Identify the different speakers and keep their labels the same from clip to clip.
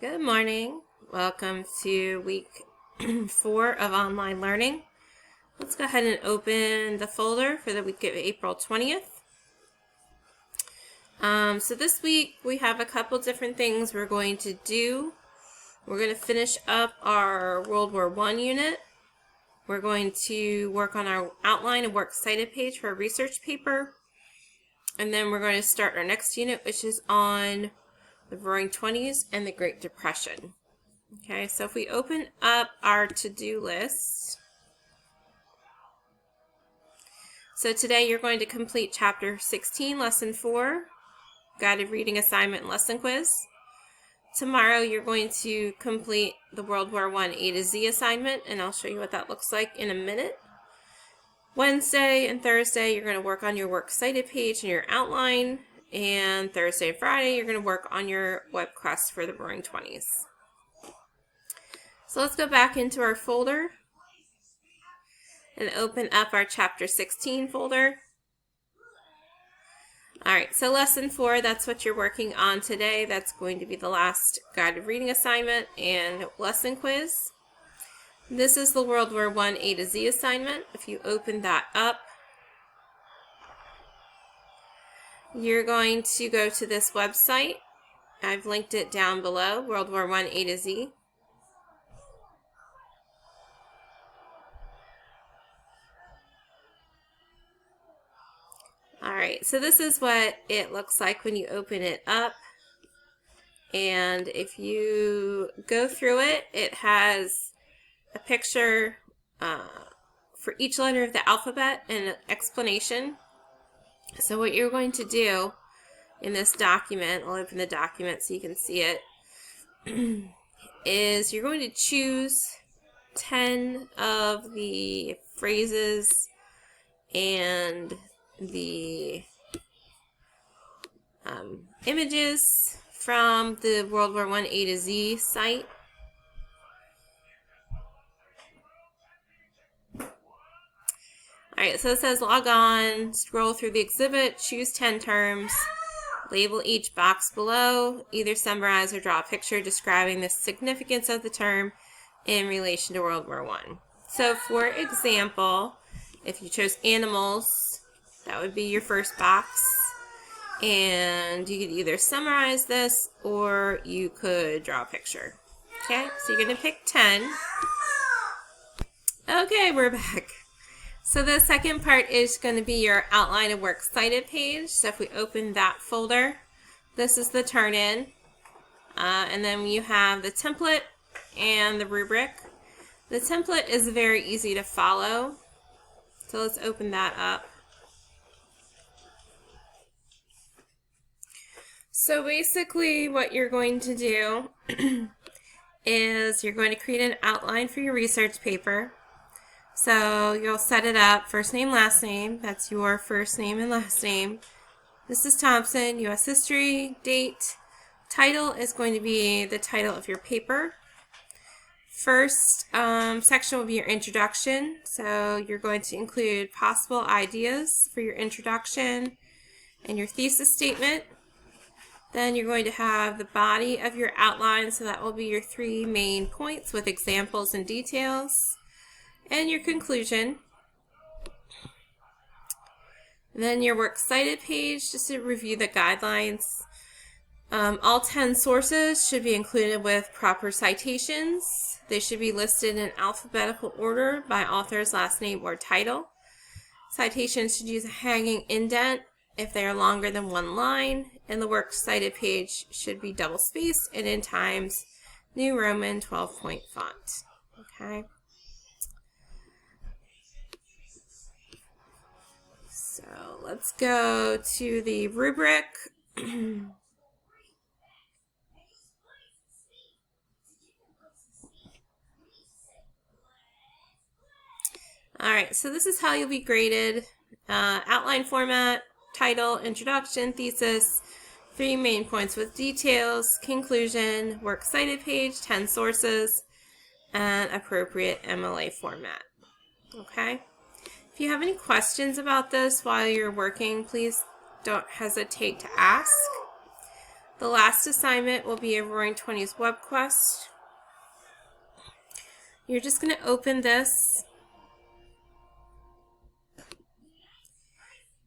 Speaker 1: Good morning. Welcome to week 4 of online learning. Let's go ahead and open the folder for the week of April 20th. So this week we have a couple different things we're going to do. We're going to finish up our World War I unit. We're going to work on our outline and works cited page for a research paper. And then we're going to start our next unit, which is on the Roaring Twenties and the Great Depression. Okay, so if we open up our to-do list, so today you're going to complete chapter 16, lesson 4, guided reading assignment and lesson quiz. Tomorrow you're going to complete the World War I A to Z assignment, and I'll show you what that looks like in a minute. Wednesday and Thursday you're going to work on your works cited page and your outline. And Thursday and Friday, you're going to work on your web quest for the Roaring Twenties. So let's go back into our folder and open up our Chapter 16 folder. Alright, so Lesson 4, that's what you're working on today. That's going to be the last guided reading assignment and lesson quiz. This is the World War I A to Z assignment. If you open that up, you're going to go to this website. I've linked it down below, World War I A to Z. Alright, so this is what it looks like when you open it up. And if you go through it, it has a picture for each letter of the alphabet and an explanation. So what you're going to do in this document, I'll open the document so you can see it, is you're going to choose 10 of the phrases and the images from the World War I A to Z site. Alright, so it says log on, scroll through the exhibit, choose 10 terms, label each box below, either summarize or draw a picture describing the significance of the term in relation to World War I. So for example, if you chose animals, that would be your first box. And you could either summarize this or you could draw a picture. Okay, so you're going to pick 10. Okay, we're back. So the second part is going to be your outline and works cited page. So if we open that folder, this is the turn-in. And then you have the template and the rubric. The template is very easy to follow. So let's open that up. So basically what you're going to do is you're going to create an outline for your research paper. So you'll set it up, first name, last name, that's your first name and last name. Mrs. Thompson, U.S. History, date. Title is going to be the title of your paper. First section will be your introduction. So you're going to include possible ideas for your introduction and your thesis statement. Then you're going to have the body of your outline, so that will be your 3 main points with examples and details. And your conclusion. Then your works cited page, just to review the guidelines. All 10 sources should be included with proper citations. They should be listed in alphabetical order by author's last name or title. Citations should use a hanging indent if they are longer than 1 line. And the works cited page should be double spaced and in Times New Roman 12-point font. Okay. So let's go to the rubric. Alright, so this is how you'll be graded. Outline format, title, introduction, thesis, 3 main points with details, conclusion, works cited page, 10 sources, and appropriate MLA format. Okay? If you have any questions about this while you're working, please don't hesitate to ask. The last assignment will be a Roaring Twenties web quest. You're just going to open this,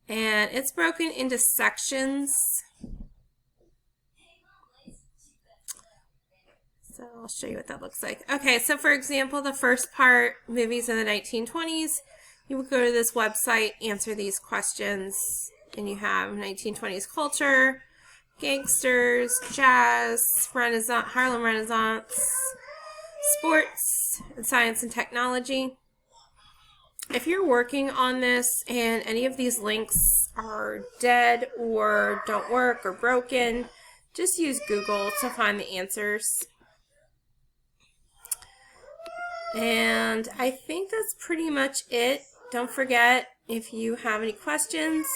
Speaker 1: and it's broken into sections. So I'll show you what that looks like. Okay, so for example, the first part, movies in the 1920s, you would go to this website, answer these questions, and you have 1920s culture, gangsters, jazz, Renaissance, Harlem Renaissance, sports, and science and technology. If you're working on this and any of these links are dead or don't work or broken, just use Google to find the answers. And I think that's pretty much it. Don't forget, if you have any questions,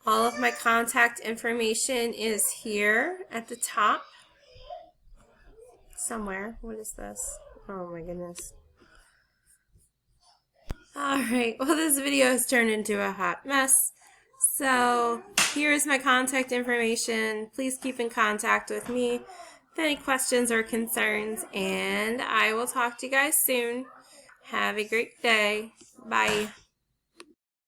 Speaker 1: all of my contact information is here at the top. Somewhere. What is this? Oh my goodness. Alright, well this video has turned into a hot mess. So here's my contact information. Please keep in contact with me with any questions or concerns, and I will talk to you guys soon. Have a great day. Bye.